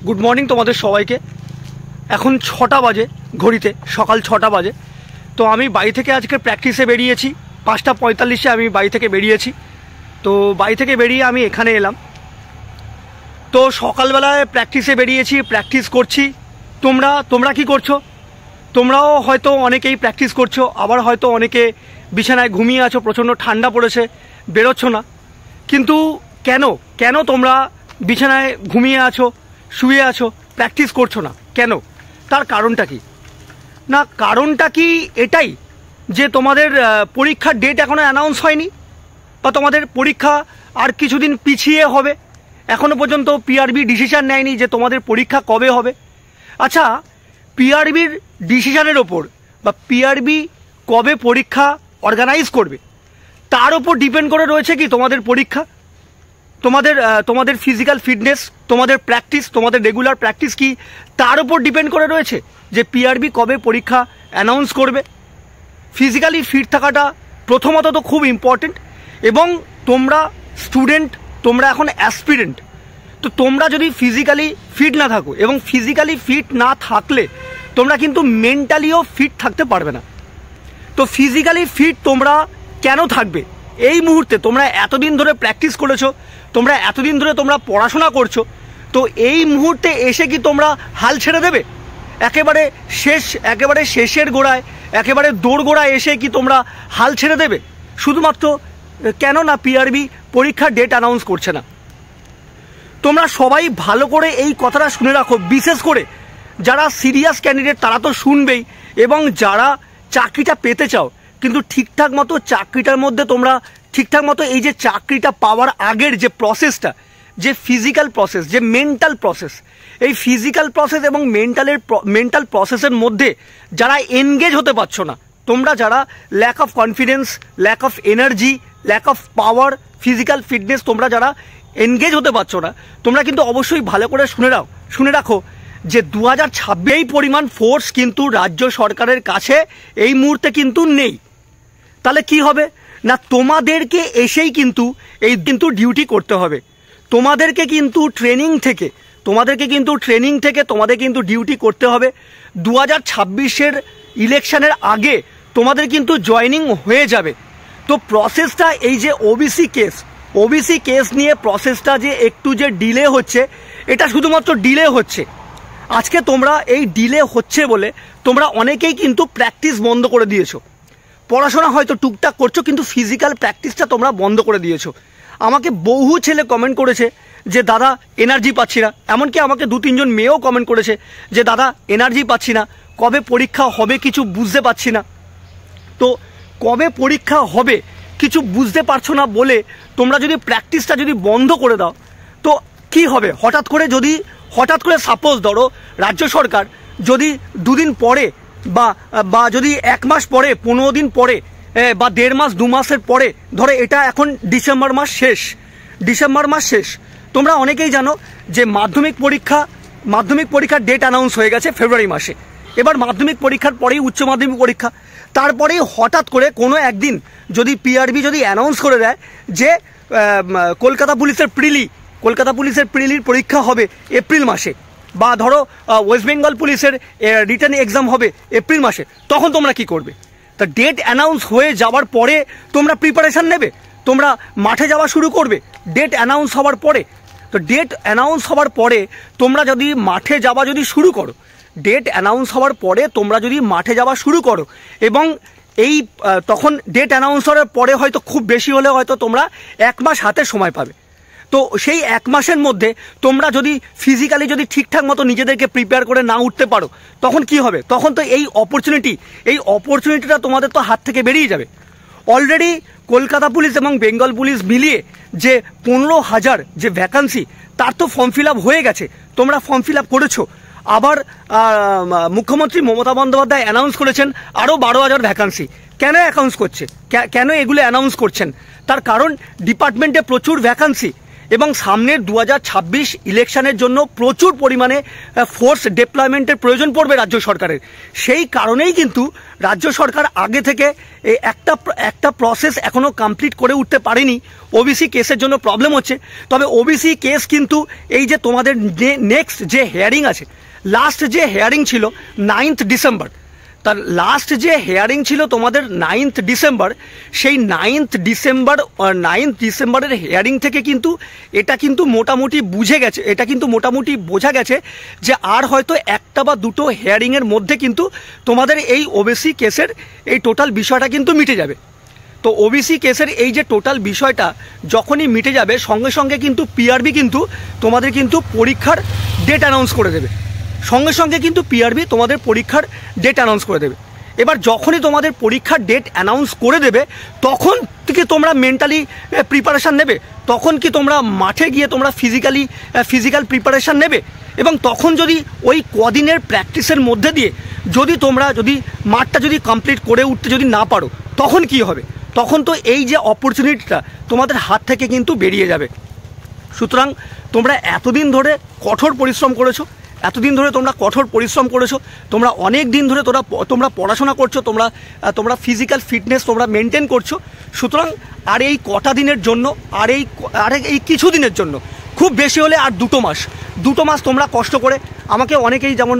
Good morning तुम्हारे सबाइके एखन 6टा बाजे घड़ीते सकाल 6टा बाजे। तो आमी बाड़ी थेके आजके प्रैक्टिसे बेरिয়েছি 5टा 45 आमी बाड़ी थेके बेरिয়েছি। तो बाड़ी थेके बेरिয়ে आमी एखाने एलाम। तो सकाल बेलाय प्रैक्टिसे बेरिয়েছি, प्रैक्टिस करছি। তোমরা কি করছো? তোমরাও হয়তো অনেকেই প্র্যাকটিস করছো, আবার হয়তো অনেকে বিছানায় ঘুমিয়ে আছো, প্রচণ্ড ঠান্ডা পড়েছে, বেরোচ্ছ না। কিন্তু কেন কেন তোমরা বিছানায় ঘুমিয়ে আছো, শুয়ে আছো, প্র্যাকটিস করছো না কেন? তার কারণটা কি? না, কারণটা কি এটাই যে তোমাদের পরীক্ষার ডেট এখনও অ্যানাউন্স হয়নি, বা তোমাদের পরীক্ষা আর কিছুদিন পিছিয়ে হবে, এখনও পর্যন্ত পিআরবি ডিসিশন নেয়নি যে তোমাদের পরীক্ষা কবে হবে। আচ্ছা, পিআরবির ডিসিশনের ওপর বা পিআরবি কবে পরীক্ষা অর্গানাইজ করবে তার ওপর ডিপেন্ড করে রয়েছে কি তোমাদের পরীক্ষা, তোমাদের ফিজিক্যাল ফিটনেস, তোমাদের প্র্যাকটিস, তোমাদের রেগুলার প্র্যাকটিস কি তার ওপর ডিপেন্ড করে রয়েছে যে পিআরবি কবে পরীক্ষা অ্যানাউন্স করবে। ফিজিক্যালি ফিট থাকাটা প্রথমত তো খুব ইম্পর্টেন্ট, এবং তোমরা স্টুডেন্ট, তোমরা এখন অ্যাসপিরেন্ট। তো তোমরা যদি ফিজিক্যালি ফিট না থাকো, এবং ফিজিক্যালি ফিট না থাকলে তোমরা কিন্তু মেন্টালিও ফিট থাকতে পারবে না। তো ফিজিক্যালি ফিট তোমরা কেন থাকবে? এই মুহূর্তে তোমরা এতদিন ধরে প্র্যাকটিস করেছো, তোমরা এতদিন ধরে তোমরা পড়াশোনা করছো, তো এই মুহূর্তে এসে কি তোমরা হাল ছেড়ে দেবে? একেবারে শেষের গোড়ায়, একেবারে দোরগোড়ায় এসে কি তোমরা হাল ছেড়ে দেবে শুধুমাত্র কেন না পিআরবি পরীক্ষার ডেট অ্যানাউন্স করছে না? তোমরা সবাই ভালো করে এই কথাটা শুনে রাখো, বিশেষ করে যারা সিরিয়াস ক্যান্ডিডেট তারা তো শুনবেই, এবং যারা চাকরিটা পেতে চাও কিন্তু ঠিকঠাক মতো চাকরিটার মধ্যে তোমরা ঠিকঠাক মতো এই যে চাকরিটা পাওয়ার আগের যে প্রসেসটা, যে ফিজিক্যাল প্রসেস, যে মেন্টাল প্রসেস, এই ফিজিক্যাল প্রসেস এবং মেন্টাল প্রসেসের মধ্যে যারা এনগেজ হতে পারছো না, তোমরা যারা lack of confidence, lack of energy, lack of power, physical fitness, তোমরা যারা এনগেজ হতে পারছো না, তোমরা কিন্তু অবশ্যই ভালো করে শুনে রাখো যে 2026 এই পরিমাণ ফোর্স কিন্তু রাজ্য সরকারের কাছে এই মুহূর্তে কিন্তু নেই। তাহলে কি হবে না, তোমাদেরকে এসেই কিন্তু ডিউটি করতে হবে। তোমাদেরকে কিন্তু ট্রেনিং থেকে তোমাদের কিন্তু ডিউটি করতে হবে। 2026-এর ইলেকশনের আগে তোমাদের কিন্তু জয়েনিং হয়ে যাবে। তো প্রসেসটা, এই যে ওবিসি কেস নিয়ে প্রসেসটা যে একটু যে ডিলে হচ্ছে, এটা শুধুমাত্র ডিলে হচ্ছে। আজকে তোমরা এই ডিলে হচ্ছে বলে তোমরা অনেকেই কিন্তু প্র্যাকটিস বন্ধ করে দিয়েছো। পড়াশোনা হয়তো টুকটাক করছো, কিন্তু ফিজিক্যাল প্র্যাকটিসটা তোমরা বন্ধ করে দিয়েছো। আমাকে বহু ছেলে কমেন্ট করেছে যে দাদা এনার্জি পাচ্ছি না, এমনকি আমাকে 2-3 জন মেয়েও কমেন্ট করেছে যে দাদা এনার্জি পাচ্ছি না, কবে পরীক্ষা হবে কিছু বুঝতে পারছি না। তো কবে পরীক্ষা হবে কিছু বুঝতে পারছো না বলে তোমরা যদি প্র্যাকটিসটা যদি বন্ধ করে দাও, তো কি হবে? হঠাৎ করে সাপোজ ধরো রাজ্য সরকার যদি 2 দিন পরে বা যদি 1 মাস পরে, 15 দিন পরে, বা 1.5 মাস 2 মাসের পরে, ধরো এটা এখন ডিসেম্বর মাস শেষ, তোমরা অনেকেই জানো যে মাধ্যমিক পরীক্ষার ডেট অ্যানাউন্স হয়ে গেছে ফেব্রুয়ারি মাসে। এবার মাধ্যমিক পরীক্ষার পরেই উচ্চ মাধ্যমিক পরীক্ষা, তারপরেই হঠাৎ করে কোনো একদিন যদি পিআরবি যদি অ্যানাউন্স করে দেয় যে কলকাতা পুলিশের প্রিলির পরীক্ষা হবে এপ্রিল মাসে, বা ধরো ওয়েস্ট বেঙ্গল পুলিশের রিটার্ন এক্সাম হবে এপ্রিল মাসে, তখন তোমরা কি করবে? তা ডেট অ্যানাউন্স হয়ে যাওয়ার পরে তোমরা প্রিপারেশান নেবে, তোমরা মাঠে যাওয়া শুরু করবে ডেট অ্যানাউন্স হওয়ার পরে। তো ডেট অ্যানাউন্স হওয়ার পরে তোমরা যদি মাঠে যাওয়া শুরু করো, এবং এই তখন ডেট অ্যানাউন্স হওয়ার পরে হয়তো খুব বেশি হলে হয়তো তোমরা 1 মাস হাতে সময় পাবে। তো সেই 1 মাসের মধ্যে তোমরা যদি ফিজিক্যালি যদি ঠিকঠাক মতো নিজেদেরকে প্রিপেয়ার করে না উঠতে পারো, তখন কি হবে? তখন তো এই অপরচুনিটিটা তোমাদের তো হাত থেকে বেরিয়ে যাবে। অলরেডি কলকাতা পুলিশ এবং বেঙ্গল পুলিশ মিলিয়ে যে 15,000 যে ভ্যাকান্সি, তার তো ফর্ম ফিল আপ হয়ে গেছে, তোমরা ফর্ম ফিল আপ করেছো। আবার মুখ্যমন্ত্রী মমতা বন্দ্যোপাধ্যায় অ্যানাউন্স করেছেন আরও 12,000 ভ্যাকান্সি। কেন এগুলো অ্যানাউন্স করছেন? তার কারণ ডিপার্টমেন্টে প্রচুর ভ্যাকান্সি, এবং সামনের 2026 ইলেকশনের জন্য প্রচুর পরিমাণে ফোর্স ডেপ্লয়মেন্টের প্রয়োজন পড়বে রাজ্য সরকারের। সেই কারণেই কিন্তু রাজ্য সরকার আগে থেকে একটা প্রসেস এখনও কমপ্লিট করে উঠতে পারেনি। ওবিসি কেসের জন্য প্রবলেম হচ্ছে। তবে ওবিসি কেস কিন্তু এই যে তোমাদের নেক্সট যে হেয়ারিং আছে, লাস্ট যে হেয়ারিং ছিল 9th ডিসেম্বর, তার লাস্ট যে হেয়ারিং ছিল তোমাদের 9th ডিসেম্বর, সেই 9th ডিসেম্বরের হেয়ারিং থেকে কিন্তু এটা কিন্তু মোটামুটি বোঝা গেছে যে আর হয়তো একটা বা দুটো হেয়ারিংয়ের মধ্যে কিন্তু তোমাদের এই ওবিসি কেসের এই টোটাল বিষয়টা কিন্তু মিটে যাবে। তো ওবিসি কেসের এই যে টোটাল বিষয়টা যখনই মিটে যাবে, সঙ্গে সঙ্গে কিন্তু পিআরবি কিন্তু তোমাদের কিন্তু পরীক্ষার ডেট অ্যানাউন্স করে দেবে। তোমাদের পরীক্ষার ডেট অ্যানাউন্স করে দেবে। এবার যখনই তোমাদের পরীক্ষার ডেট অ্যানাউন্স করে দেবে, তখন থেকে তোমরা মেন্টালি প্রিপারেশান নেবে, তখন কি তোমরা মাঠে গিয়ে তোমরা ফিজিক্যাল প্রিপারেশান নেবে। এবং তখন যদি ওই কদিনের প্র্যাকটিসের মধ্যে দিয়ে যদি মাঠটা যদি কমপ্লিট করে উঠতে যদি না পারো, তখন কি হবে? তখন তো এই যে অপরচুনিটিটা তোমাদের হাত থেকে কিন্তু বেরিয়ে যাবে। সুতরাং তোমরা এতদিন ধরে কঠোর পরিশ্রম করেছো, তোমরা অনেক দিন ধরে তোমরা পড়াশোনা করছো, তোমরা ফিজিক্যাল ফিটনেস তোমরা মেনটেন করছো। সুতরাং আর এই কটা দিনের জন্য, এই কিছু দিনের জন্য, খুব বেশি হলে আর দুটো মাস তোমরা কষ্ট করে, আমাকে অনেকেই যেমন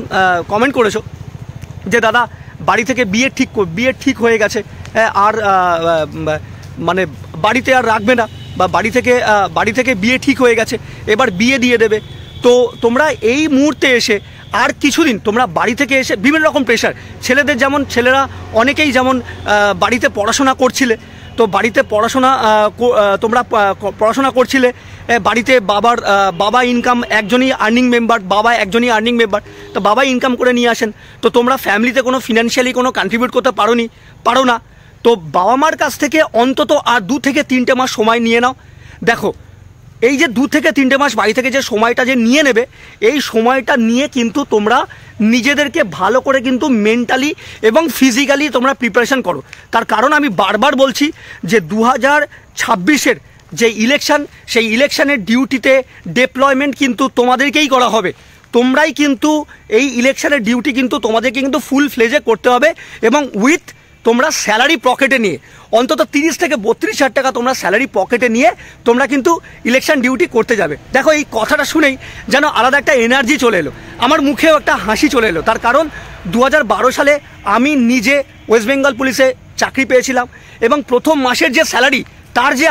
কমেন্ট করেছো যে দাদা বাড়ি থেকে বিয়ে ঠিক হয়ে গেছে, আর মানে বাড়িতে আর রাখবে না, বা বাড়ি থেকে বিয়ে ঠিক হয়ে গেছে, এবার বিয়ে দিয়ে দেবে। তো তোমরা এই মুহূর্তে এসে আর কিছুদিন তোমরা বাড়ি থেকে এসে বিভিন্ন রকম প্রেশার, ছেলেরা অনেকেই যেমন বাড়িতে পড়াশোনা করছিলে, তো বাড়িতে তোমরা পড়াশোনা করছিলে, বাড়িতে বাবা ইনকাম একজনই আর্নিং মেম্বার, তো বাবা ইনকাম করে নিয়ে আসেন। তো তোমরা ফ্যামিলিতে কোনো ফিনান্সিয়ালি কোনো কন্ট্রিবিউট করতে পারো না। তো বাবা মার কাছ থেকে অন্তত আর 2 থেকে 3টে মাস সময় নিয়ে নাও। দেখো, এই যে 2 থেকে 3টে মাস বাড়ি থেকে যে সময়টা যে নিয়ে নেবে, এই সময়টা নিয়ে কিন্তু তোমরা নিজেদেরকে ভালো করে কিন্তু মেন্টালি এবং ফিজিক্যালি তোমরা প্রিপারেশন করো। তার কারণ আমি বারবার বলছি যে 2026-এর যে ইলেকশন, সেই ইলেকশনের ডিউটিতে ডেপ্লয়মেন্ট কিন্তু তোমাদেরকেই করা হবে। তোমরাই কিন্তু এই ইলেকশনের ডিউটি কিন্তু তোমাদেরকে কিন্তু ফুল ফ্লেজে করতে হবে, এবং তোমরা স্যালারি পকেটে নিয়ে অন্তত 30 থেকে 32 হাজার টাকা তোমরা স্যালারি পকেটে নিয়ে তোমরা কিন্তু ইলেকশন ডিউটি করতে যাবে। দেখো, এই কথাটা শুনেই যেন আলাদা একটা এনার্জি চলে এলো, আমার মুখেও একটা হাসি চলে এলো। তার কারণ 2012 সালে আমি নিজে ওয়েস্ট বেঙ্গল পুলিশে চাকরি পেয়েছিলাম, এবং প্রথম মাসের যে স্যালারি তার যে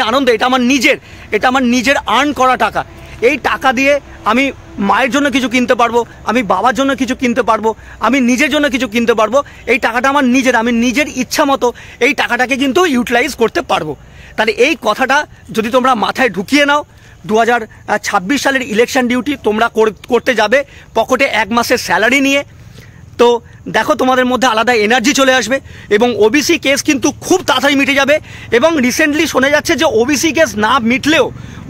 আনন্দ, এটা আমার নিজের আর্ন করা টাকা। এই টাকা দিয়ে আমি মায়ের জন্য কিছু কিনতে পারবো, আমি বাবার জন্য কিছু কিনতে পারবো, আমি নিজের জন্য কিছু কিনতে পারবো। এই টাকাটা আমার আমি নিজের ইচ্ছা মতো এই টাকাটাকে কিন্তু ইউটিলাইজ করতে পারবো। তাহলে এই কথাটা যদি তোমরা মাথায় ঢুকিয়ে নাও, 2026 সালের ইলেকশন ডিউটি তোমরা করতে যাবে পকেটে 1 মাসের স্যালারি নিয়ে। তো দেখো, তোমাদের মধ্যে আলাদা এনার্জি চলে আসবে, এবং ওবিসি কেস কিন্তু খুব তাড়াতাড়ি মিটে যাবে। এবং রিসেন্টলি শোনা যাচ্ছে যে ওবিসি কেস না মিটলেও,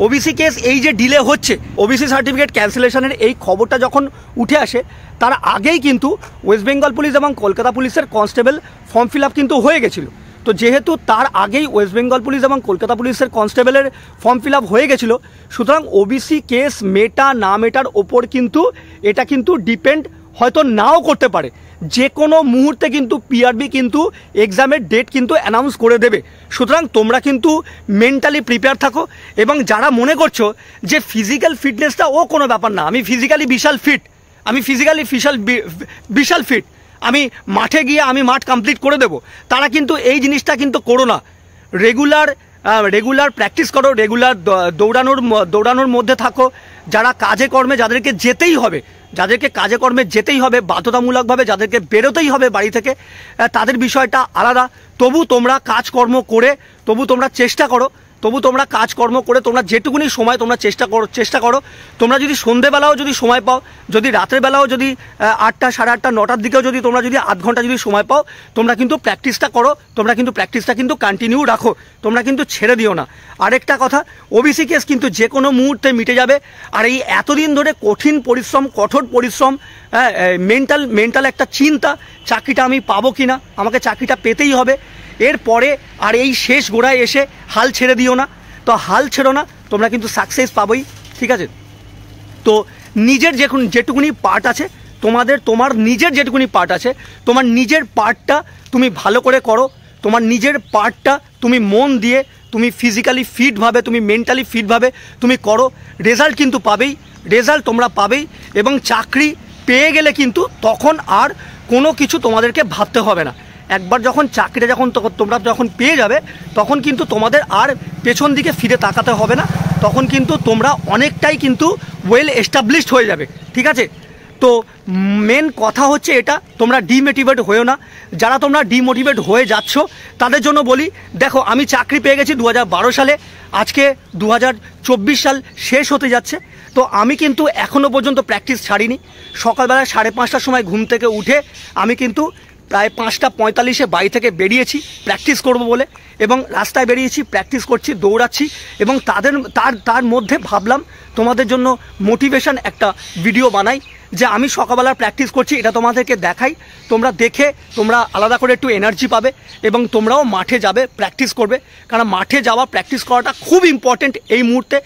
ওবিসি কেস এই যে ডিলে হচ্ছে, ওবিসি সার্টিফিকেট ক্যান্সেলেশনের এই খবরটা যখন উঠে আসে, তার আগেই কিন্তু ওয়েস্ট বেঙ্গল পুলিশ এবং কলকাতা পুলিশের কনস্টেবল ফর্ম ফিল আপ কিন্তু হয়ে গেছিলো। তো যেহেতু তার আগেই ওয়েস্ট বেঙ্গল পুলিশ এবং কলকাতা পুলিশের কনস্টেবলের ফর্ম ফিল আপ হয়ে গেছিলো, সুতরাং ওবিসি কেস মেটা না মেটার ওপর কিন্তু এটা কিন্তু ডিপেন্ড হয়তো নাও করতে পারে। যে কোনো মুহূর্তে কিন্তু পিআরবি কিন্তু এক্সামের ডেট কিন্তু অ্যানাউন্স করে দেবে। সুতরাং তোমরা কিন্তু মেন্টালি প্রিপেয়ার থাকো, এবং যারা মনে করছো যে ফিজিক্যাল ফিটনেসটা কোনো ব্যাপার না, আমি ফিজিক্যালি বিশাল ফিট, আমি মাঠে গিয়ে আমি মাঠ কমপ্লিট করে দেবো, তারা কিন্তু এই জিনিসটা কিন্তু করো না। রেগুলার প্র্যাকটিস করো, রেগুলার দৌড়ানোর মধ্যে থাকো। যারা কাজে কর্মে যাদেরকে যেতেই হবে বাধ্যতামূলকভাবে, যাদেরকে বেরোতেই হবে বাড়ি থেকে, তাদের বিষয়টা আলাদা। তবু তোমরা কাজকর্ম করে তোমরা যেটুকুনি সময় তোমরা চেষ্টা করো। তোমরা যদি সন্ধেবেলাও যদি সময় পাও, যদি রাতের বেলাও যদি 8টা, 8:30, 9টার দিকেও যদি তোমরা যদি আধ ঘন্টা যদি সময় পাও, তোমরা কিন্তু প্র্যাকটিসটা করো, তোমরা কিন্তু প্র্যাকটিসটা কিন্তু কন্টিনিউ রাখো, তোমরা কিন্তু ছেড়ে দিও না। আরেকটা কথা, ওবিসি কেস কিন্তু যে কোনো মুহূর্তে মিটে যাবে। আর এই এতদিন ধরে কঠোর পরিশ্রম, মেন্টাল একটা চিন্তা, চাকরিটা আমি পাবো কিনা, আমাকে চাকরিটা পেতেই হবে, এরপরে আর এই শেষ গোড়ায় এসে হাল ছেড়ে দিও না। তো হাল ছেড়ো না, তোমরা কিন্তু সাকসেস পাবোই, ঠিক আছে। তো নিজের যেটুকুনি পার্ট আছে তোমার নিজের যেটুকুনি পার্ট আছে, তোমার নিজের পার্টটা তুমি ভালো করে করো, তোমার নিজের পার্টটা তুমি মন দিয়ে, তুমি ফিজিক্যালি ফিটভাবে, তুমি মেন্টালি ফিটভাবে তুমি করো, রেজাল্ট কিন্তু পাবেই, রেজাল্ট তোমরা পাবেই। এবং চাকরি পেয়ে গেলে কিন্তু তখন আর কোনো কিছু তোমাদেরকে ভাবতে হবে না। একবার যখন চাকরিটা তোমরা যখন পেয়ে যাবে, তখন কিন্তু তোমাদের আর পেছন দিকে ফিরে তাকাতে হবে না, তখন কিন্তু তোমরা অনেকটাই কিন্তু ওয়েল এস্টাবলিশড হয়ে যাবে, ঠিক আছে। তো মেন কথা হচ্ছে এটা, তোমরা ডিমোটিভেট হয়েও না। যারা তোমরা ডিমোটিভেট হয়ে যাচ্ছ তাদের জন্য বলি, দেখো আমি চাকরি পেয়ে গেছি 2012 সালে, আজকে 2024 সাল শেষ হতে যাচ্ছে। তো আমি কিন্তু এখনও পর্যন্ত প্র্যাকটিস ছাড়িনি। সকালবেলা 5:30টার সময় ঘুম থেকে উঠে আমি কিন্তু প্রায় 5:45 বাড়ি থেকে বেরিয়েছি প্র্যাকটিস করব বলে, এবং রাস্তায় বেরিয়েছি, প্র্যাকটিস করছি, দৌড়াচ্ছি। এবং তার মধ্যে ভাবলাম তোমাদের জন্য মোটিভেশন একটা ভিডিও বানাই, যে আমি সকালবেলা প্র্যাকটিস করছি, এটা তোমাদেরকে দেখাই। তোমরা দেখে তোমরা আলাদা করে একটু এনার্জি পাবে, এবং তোমরাও মাঠে যাবে, প্র্যাকটিস করবে। কারণ মাঠে যাওয়া, প্র্যাকটিস করাটা খুব ইম্পর্টেন্ট এই মুহূর্তে।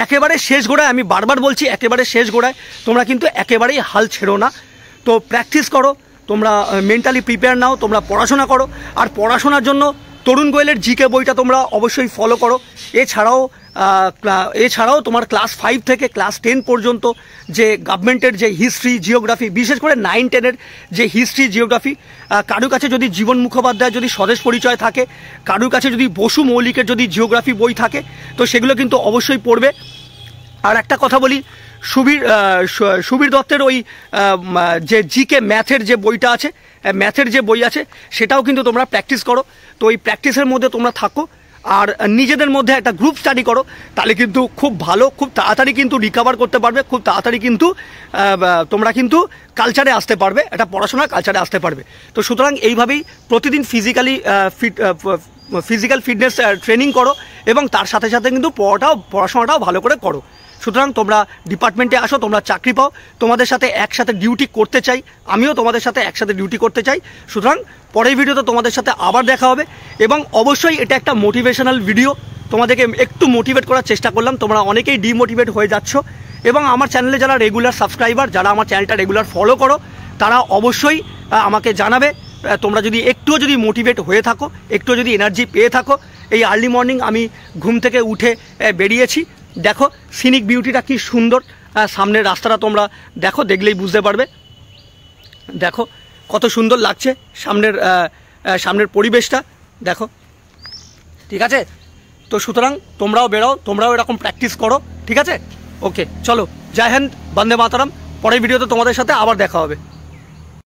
একেবারে শেষ গোড়ায়, আমি বারবার বলছি, একেবারে শেষ গোড়ায় তোমরা কিন্তু একেবারেই হাল ছেড়ো না। তো প্র্যাকটিস করো, তোমরা মেন্টালি প্রিপেয়ার নাও, তোমরা পড়াশোনা করো। আর পড়াশোনার জন্য তরুণ গোয়েলের জিকে বইটা তোমরা অবশ্যই ফলো করো। এছাড়াও তোমার ক্লাস 5 থেকে ক্লাস 10 পর্যন্ত যে গভর্নমেন্টের যে হিস্ট্রি, জিওগ্রাফি, বিশেষ করে 9-10-এর যে হিস্ট্রি, জিওগ্রাফি, কারুর কাছে যদি জীবন মুখোপাধ্যায় যদি স্বদেশ পরিচয় থাকে, কারুর কাছে যদি বসু মৌলিকের যদি জিওগ্রাফি বই থাকে, তো সেগুলো কিন্তু অবশ্যই পড়বে। আর একটা কথা বলি, সুবীর দত্তের ওই যে জিকে ম্যাথের যে বইটা আছে, ম্যাথের যে বই আছে, সেটাও কিন্তু তোমরা প্র্যাকটিস করো। তো এই প্র্যাকটিসের মধ্যে তোমরা থাকো, আর নিজেদের মধ্যে একটা গ্রুপ স্টাডি করো, তাহলে কিন্তু খুব ভালো, খুব তাড়াতাড়ি কিন্তু রিকভার করতে পারবে, খুব তাড়াতাড়ি কিন্তু তোমরা কিন্তু কালচারে আসতে পারবে, একটা পড়াশোনার কালচারে আসতে পারবে। তো সুতরাং এইভাবেই প্রতিদিন ফিজিক্যাল ফিটনেস ট্রেনিং করো, এবং তার সাথে সাথে কিন্তু পড়াশোনাটাও ভালো করে করো। সুতরাং তোমরা ডিপার্টমেন্টে আসো, তোমরা চাকরি পাও, তোমাদের সাথে একসাথে ডিউটি করতে চাই, আমিও তোমাদের সাথে একসাথে ডিউটি করতে চাই। সুতরাং পরের ভিডিওতে তোমাদের সাথে আবার দেখা হবে। এবং অবশ্যই এটা একটা মোটিভেশনাল ভিডিও, তোমাদেরকে একটু মোটিভেট করার চেষ্টা করলাম। তোমরা অনেকেই ডিমোটিভেট হয়ে যাচ্ছ, এবং আমার চ্যানেলে যারা রেগুলার সাবস্ক্রাইবার, যারা আমার চ্যানেলটা রেগুলার ফলো করো, তারা অবশ্যই আমাকে জানাবে, তোমরা যদি একটুও যদি মোটিভেট হয়ে থাকো, একটুও যদি এনার্জি পেয়ে থাকো। এই আর্লি মর্নিং আমি ঘুম থেকে উঠে বেরিয়েছি, দেখো সিনিক বিউটিটা কি সুন্দর, সামনের রাস্তাটা তোমরা দেখো, দেখলেই বুঝতে পারবে। দেখো কত সুন্দর লাগছে সামনের পরিবেশটা, দেখো, ঠিক আছে। তো সুতরাং তোমরাও বেরো, তোমরাও এরকম প্র্যাকটিস করো, ঠিক আছে। ওকে, চলো, জয় হিন্দ, বন্দে মাতরম। পরের ভিডিওতে তোমাদের সাথে আবার দেখা হবে।